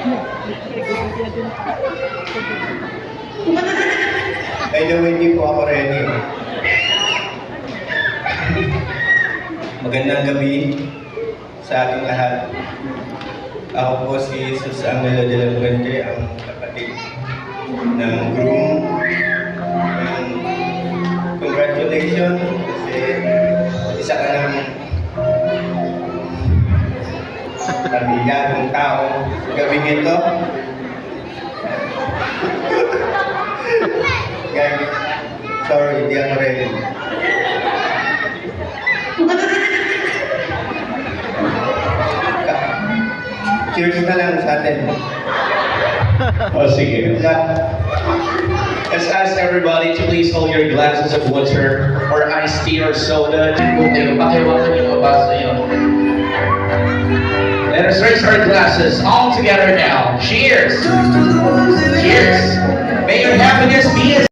By the way, hindi po ako ready. Magandang gabi sa ating lahat. Ako po si Jesus Angelo de la Fuente, ang kapatid ng groom. And congratulations kasi isa ka ng kabiladong tao sa gabing ito. Guys, sorry, hindi ako ready. Cheers na lang sa atin. Oh, sige. Let's ask everybody to please hold your glasses of water or iced tea or soda. Pakiwakan yung mabasa yun. Let us raise our glasses all together now. Cheers! Cheers! May your happiness be as